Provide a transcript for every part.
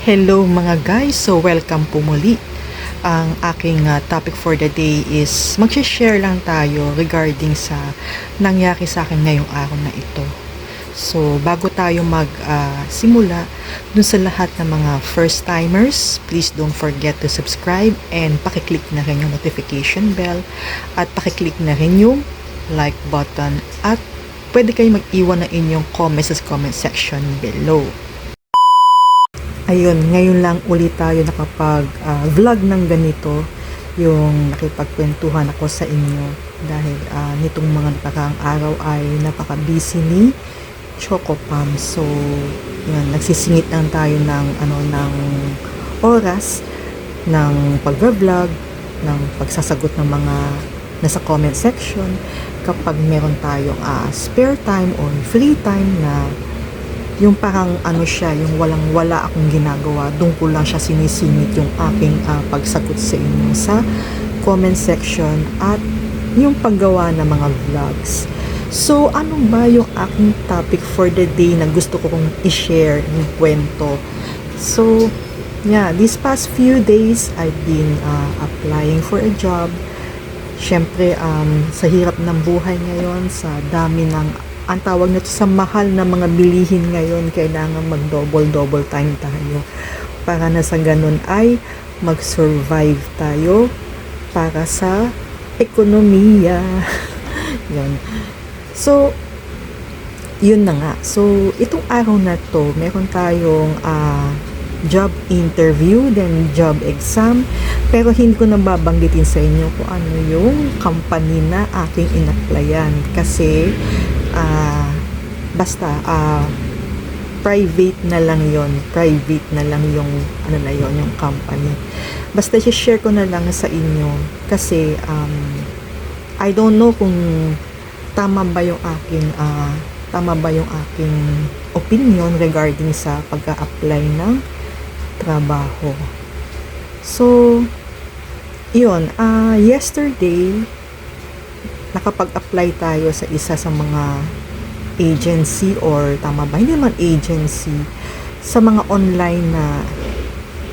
Hello mga guys, so welcome po muli. Ang aking topic for the day is mag-share lang tayo regarding sa nangyari sa akin ngayong araw na ito. So bago tayo simula dun sa lahat ng mga first timers, please don't forget to subscribe and pakiclick na rin yung notification bell at pakiclick na rin yung like button at pwede kayo mag-iwan na inyong comments sa comment section below. Ayun, ngayon lang ulit tayo nakapag-vlog ng ganito, yung nakipagkwentuhan ako sa inyo dahil nitong mga nakaraang araw ay napaka-busy ni Chocopam. So, yun, nagsisingit lang tayo ng oras ng pag-vlog, ng pagsasagot ng mga nasa comment section kapag meron tayong spare time or free time na yung parang yung walang-wala akong ginagawa, doon ko lang siya sinisingit yung aking pagsagot sa inyo sa comment section at yung paggawa ng mga vlogs. So, ano ba yung aking topic for the day na gusto ko kong i-share yung kwento? So, yeah, these past few days, I've been applying for a job. Siyempre, sa hirap ng buhay ngayon, sa dami ng ang tawag nito sa mahal na mga bilihin ngayon, kailangan mag-double time tayo para na sa ganun ay mag-survive tayo para sa ekonomiya. Yan. So, yun na nga. So, itong araw na to, meron tayong job interview, then job exam, pero hindi ko na babanggitin sa inyo kung ano yung company na aking in-applyan kasi basta private na lang yung yung company. Basta share ko na lang sa inyo kasi I don't know kung tama ba yung aking opinion regarding sa pag-a-apply ng trabaho. So yun, yesterday nakapag-apply tayo sa isa sa mga agency or tama ba? Hindi naman agency. Sa mga online na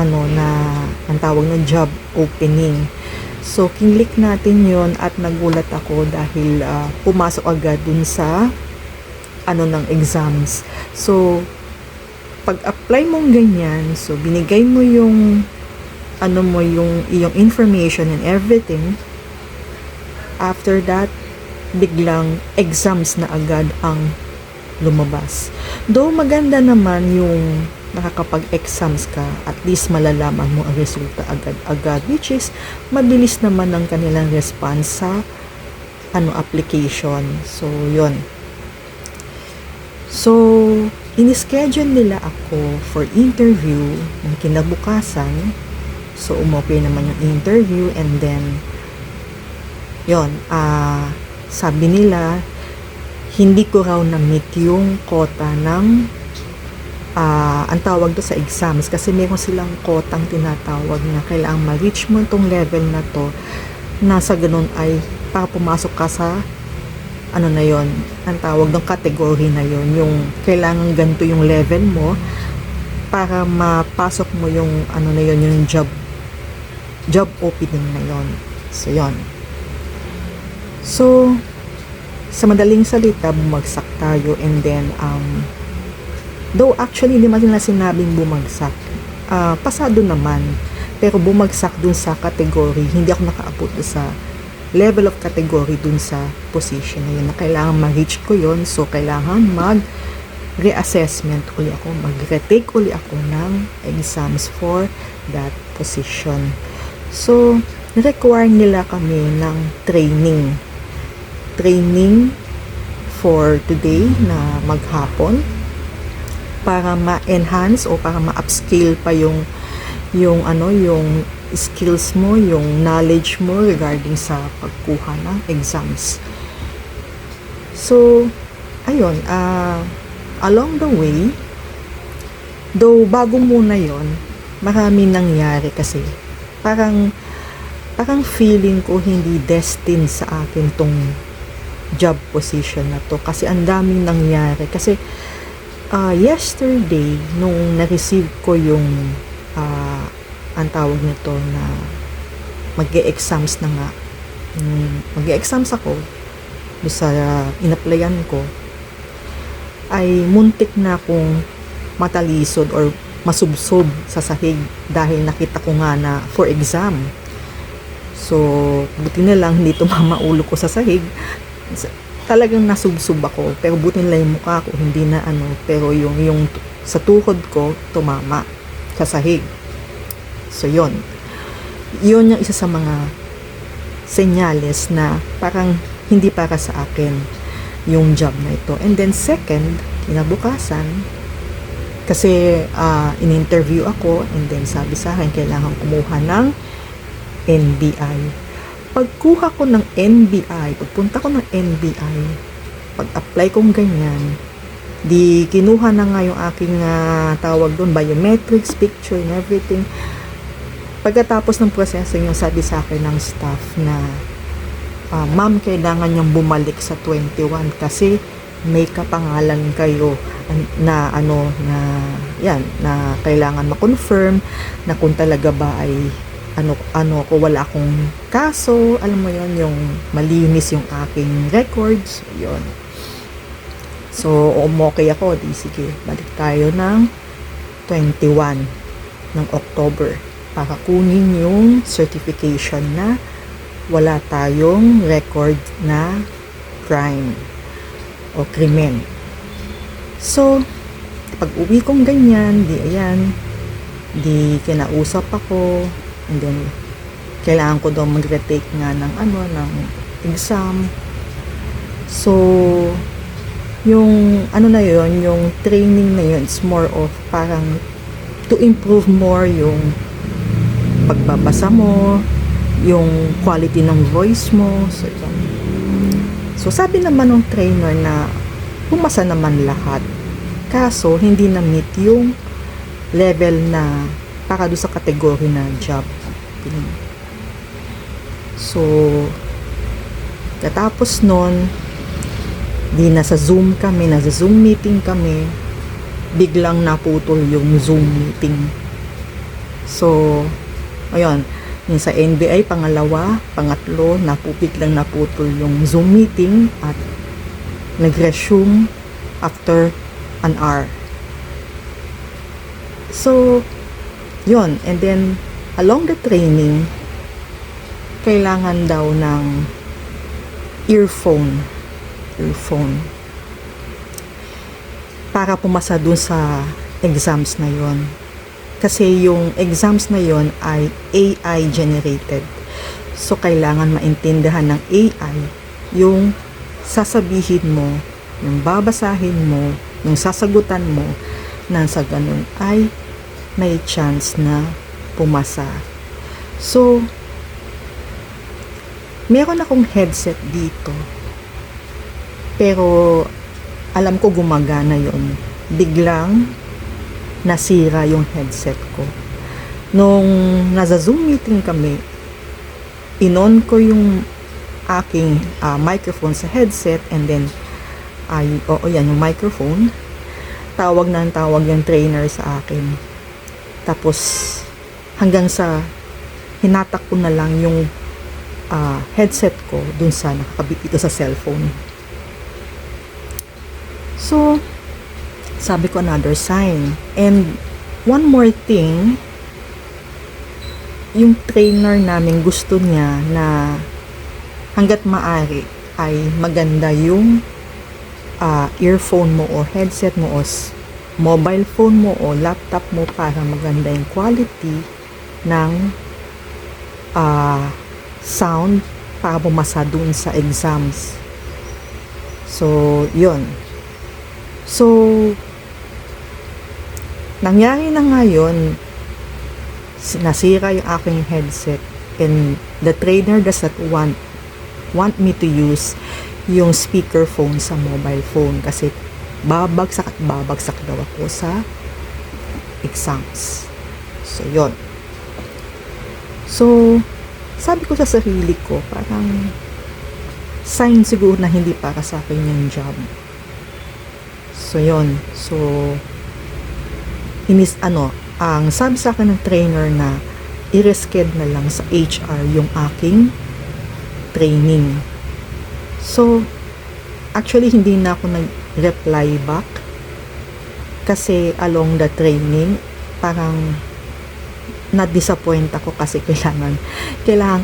ang tawag ng job opening. So, kinlik natin yon at nagulat ako dahil pumasok agad dun sa ng exams. So, pag-apply mong ganyan, so binigay mo yung yung iyong information and everything. After that, biglang exams na agad ang lumabas. Though maganda naman yung nakakapag-exams ka, at least malalaman mo ang resulta agad-agad, which is mabilis naman ang kanilang response sa application. So, yun. So, in-schedule nila ako for interview ng kinabukasan. So, umopay naman yung interview and then yon, sabi nila hindi ko raw na-meet yung quota ng ang tawag do sa exams kasi meron silang quotang tinatawag na kailangan ma-reach mo itong level na to, nasa ganun ay para pumasok ka sa na yon, ang tawag ng category na yon, yung kailangan ganito yung level mo para mapasok mo yung yung job opening na yon. So yon. So, sa madaling salita, bumagsak tayo and then, though actually, hindi man nila sinabing bumagsak. Pasado naman, pero bumagsak dun sa category. Hindi ako nakaabot sa level of category dun sa position na yun, na kailangan ma-reach ko yun. So, kailangan mag-reassessment uli ako, mag-retake uli ako ng exams for that position. So, require nila kami ng training for today na maghapon para ma-enhance o para ma-upscale pa yung skills mo, yung knowledge mo regarding sa pagkuha ng exams. So, ayun, along the way, though bago muna yon, marami nangyari kasi parang feeling ko hindi destined sa akin tong job position na to kasi ang daming nangyari kasi Yesterday, nung na-receive ko yung ang tawag nito na mag-e-exams na nga. Mag-e-exams ako doon sa in-applyan ko, ay muntik na akong matalisod or masubsob sa sahig dahil nakita ko nga na for exam. So, buti na lang hindi tumama ulo ko sa sahig. Talagang nasubsob ako, pero buti na lang yung mukha ko hindi na pero yung sa tuhod ko tumama sa sahig. So, yun yung isa sa mga senyales na parang hindi para sa akin yung job na ito. And then second, kinabukasan, kasi in-interview ako, and then sabi sa akin kailangan kumuha ng NBI. Pagkuha ko ng NBI, pagpunta ko ng NBI, pag-apply kong ganyan, di kinuha na nga yung aking tawag doon, biometrics, picture and everything. Pagkatapos ng proseso yung sabi sa akin ng staff na ma'am, kailangan niyong bumalik sa 21 kasi may kapangalan kayo na na kailangan ma-confirm na kung talaga ba ay ko wala akong kaso, alam mo yon, yung malinis yung aking records, yon. So, okay ako, di sige, balik tayo ng 21 ng October para kunin yung certification na wala tayong record na crime o krimen. So, pag uwi kong ganyan, di kinausap ako, and then kailangan ko daw mag-retake nga ng ng exam. So, yung na yun, yung training na yun, it's more of parang to improve more yung pagbabasa mo, yung quality ng voice mo. So sabi naman ng trainer na pumasa naman lahat. Kaso, hindi na meet yung level na para doon sa kategory na job. So, katapos nun, nasa Zoom meeting kami, biglang naputol yung Zoom meeting. So, ayun, yung sa NBI, pangalawa, pangatlo, biglang naputol yung Zoom meeting at nag-resume after an hour. So, yun, and then along the training, kailangan daw ng earphone para pumasa dun sa exams na yon. Kasi yung exams na yon ay AI generated. So, kailangan maintindihan ng AI yung sasabihin mo, yung babasahin mo, yung sasagutan mo, na sa ganun ay may chance na pumasa. So, meron akong headset dito. Pero, alam ko gumagana yon. Biglang, nasira yung headset ko. Nung nasa Zoom meeting kami, inon ko yung aking microphone sa headset, and then, yan yung microphone. Tawag yung trainer sa akin. Tapos, hanggang sa hinatak ko na lang yung headset ko dun sa nakakabit dito sa cellphone. So, sabi ko another sign. And one more thing, yung trainer namin gusto niya na hanggat maaari ay maganda yung earphone mo o headset mo o mobile phone mo o laptop mo para maganda yung quality ng sound para bumasa dun sa exams. So, yun. So, nangyari na ngayon, nasira yung aking headset, and the trainer does not want me to use yung speakerphone sa mobile phone kasi babagsak daw ako sa exams. So, yun. So, sabi ko sa sarili ko, parang sign siguro na hindi para sa akin yung job. So yun. So ang sabi sa akin ng trainer na i-reschedule na lang sa HR yung aking training. So actually hindi na ako nag-reply back kasi along the training parang na-disappoint ako kasi kailangan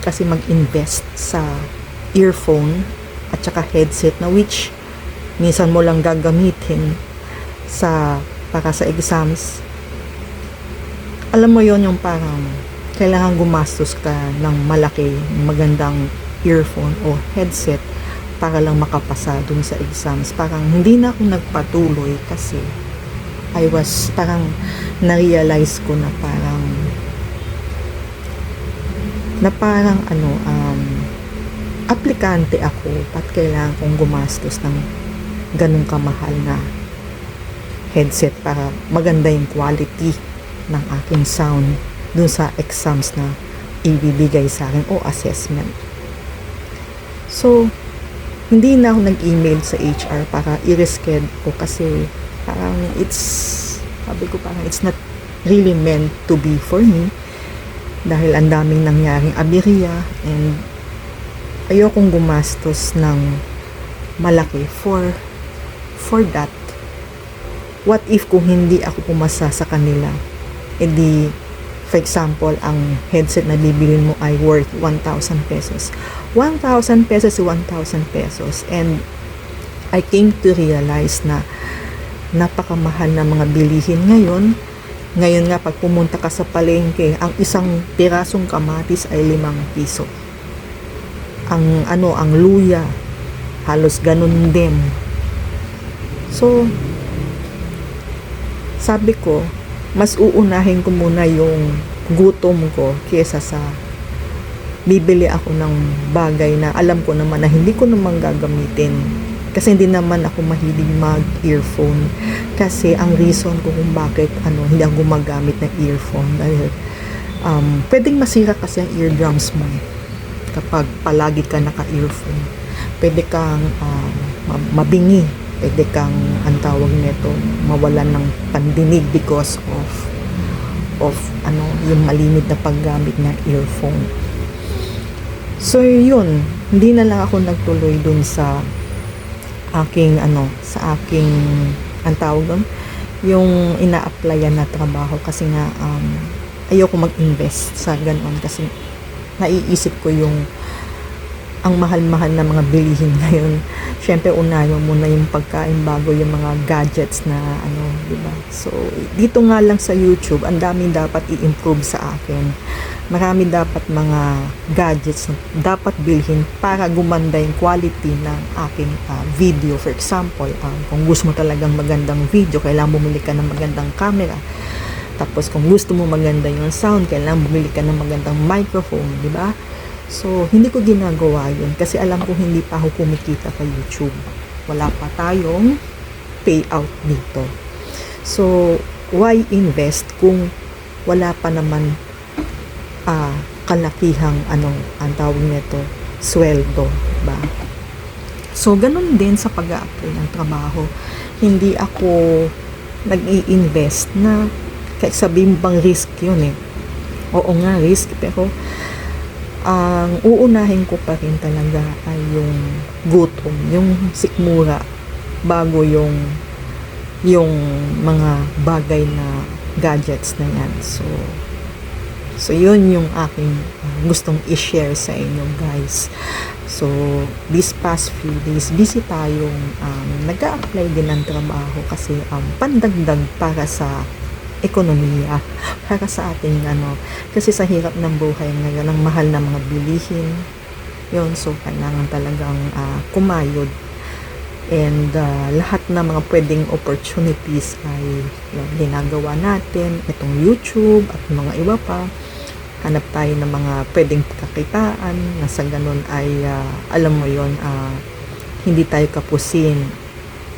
kasi mag-invest sa earphone at saka headset na which minsan mo lang gagamitin para sa exams. Alam mo yon, yung parang kailangan gumastos ka ng malaki, magandang earphone o headset para lang makapasa dun sa exams. Parang hindi na ako nagpatuloy kasi parang na-realize ko na parang aplikante ako at kailangan kong gumastos ng ganun kamahal na headset para maganda yung quality ng aking sound dun sa exams na ibibigay sa akin o assessment. So hindi na ako nag-email sa HR para i-reschedule ko kasi parang it's not really meant to be for me dahil ang daming nangyaring aberya and ayokong gumastos ng malaki for that. What if kung hindi ako pumasa sa kanila, edi for example ang headset na bibilin mo ay worth 1,000 pesos. 1,000 pesos to 1,000 pesos, and I came to realize na napakamahal na mga bilihin ngayon nga pag pumunta ka sa palengke, ang isang pirasong kamatis ay 5 piso. Ang luya halos ganun din. So sabi ko, mas uunahin ko muna yung gutom ko kaysa sa bibili ako ng bagay na alam ko naman na hindi ko naman gagamitin. Kasi hindi naman ako mahilig mag-earphone. Kasi ang reason ko kung bakit hindi ako gumagamit ng earphone dahil pwedeng masira kasi ang eardrums mo kapag palagi ka naka-earphone. Pwede kang mabingi. Pwede kang, ang tawag nito, mawalan ng pandinig because of yung malimit na paggamit ng earphone. So yun, hindi na lang ako nagtuloy dun sa aking ang tawag doon, yung ina-applyan na trabaho kasi nga ayoko mag-invest sa ganoon kasi naiisip ko yung ang mahal-mahal na mga bilihin ngayon. Syempre unahin mo muna yung pagkain bago yung mga gadgets na diba? So dito nga lang sa YouTube, ang daming dapat i-improve sa akin. Marami dapat mga gadgets na dapat bilhin para gumanda yung quality ng aking video. For example, kung gusto mo talagang magandang video, kailangan bumili ka ng magandang camera. Tapos kung gusto mo maganda yung sound, kailangan bumili ka ng magandang microphone, di ba? So hindi ko ginagawa yun kasi alam ko hindi pa ako kumikita sa YouTube. Wala pa tayong payout dito. So why invest kung wala pa naman kalakihang ang tawag nito, sweldo, ba? So ganun din sa pag-a-apply ng trabaho. Hindi ako nag-i-invest na kahit sabihin bang risk yun Oo nga, risk, pero ang uunahin ko pa rin talaga ay yung gutom, yung sikmura bago yung mga bagay na gadgets na yan. So yun yung aking gustong i-share sa inyo, guys. So these past few days busy tayong nag-a-apply din ng trabaho kasi pandagdag para sa ekonomiya, para sa ating kasi sa hirap ng buhay ngayon, ang mahal na mga bilihin yun, so kailangan talagang kumayod, and lahat na mga pwedeng opportunities ay ginagawa natin, itong YouTube at mga iba pa. Hanap tayo ng mga pwedeng kakitaan na sa ganun ay alam mo yon, hindi tayo kapusin.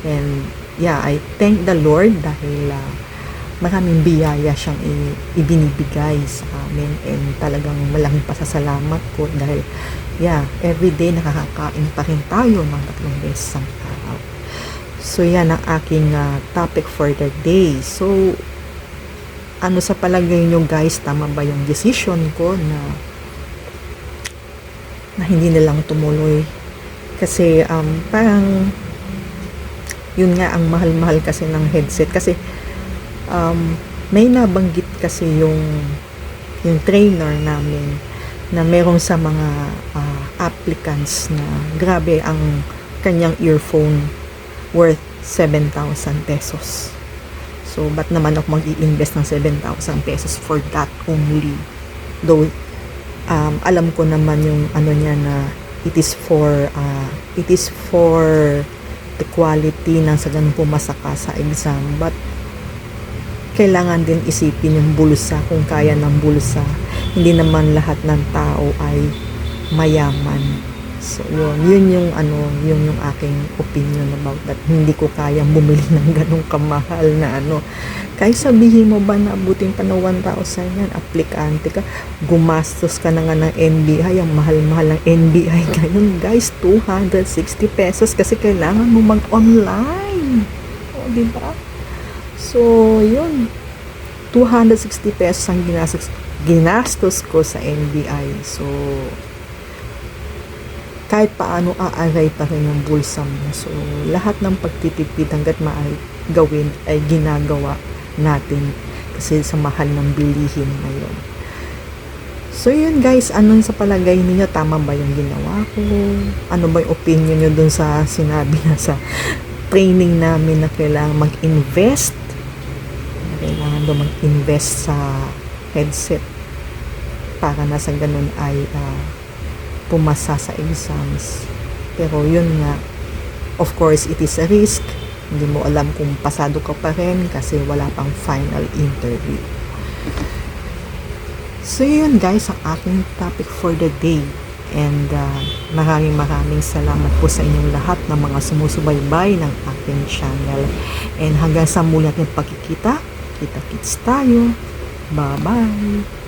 And I thank the Lord dahil maraming biyaya siyang ibinibigay sa amin, and talagang malaking pasasalamat ko dahil everyday nakakakain pa rin tayo ng 3 beses ang araw. So yan ang aking topic for the day. So ano sa palagay nyo guys, tama ba yung decision ko na hindi nilang tumuloy? Kasi parang yun nga, ang mahal-mahal kasi ng headset. Kasi may nabanggit kasi yung trainer namin na merong sa mga applicants na grabe ang kanyang earphone worth 7,000 pesos. So, ba't naman ako mag-i-invest ng 7,000 pesos for that only? Though, alam ko naman yung ano niya na it is for the quality ng sa ganun pumasa ka sa exam. But, kailangan din isipin yung bulsa, kung kaya ng bulsa. Hindi naman lahat ng tao ay mayaman. So, yun yung aking opinion about that. Hindi ko kayang bumili ng ganong kamahal na Kahit sabihin mo ba na abutin pa na 1,000 yan, aplikante ka, gumastos ka na nga ng NBI, ang mahal-mahal ng NBI ngayon, guys, 260 pesos kasi kailangan mo mag-online. O, diba? So, yun. 260 pesos ang ginastos ko sa NBI. So, kahit paano aaray pa rin yung bulsa mo. So, lahat ng pagtitipid hanggat maaari gawin ay ginagawa natin kasi sa mahal ng bilihin ngayon. So, yun guys, anong sa palagay niyo? Tama ba yung ginawa ko? Ano ba yung opinion nyo dun sa sinabi na sa training namin na kailangan mag-invest? Kailangan daw mag-invest sa headset para na sa ganun ay pumasa sa exams. Pero yun nga, of course, it is a risk. Hindi mo alam kung pasado ka pa rin kasi wala pang final interview. So yun guys, ang aking topic for the day. And maraming salamat po sa inyong lahat ng mga sumusubaybay ng aking channel. And hanggang sa muli natin pagkikita, kita-kits tayo. Bye-bye!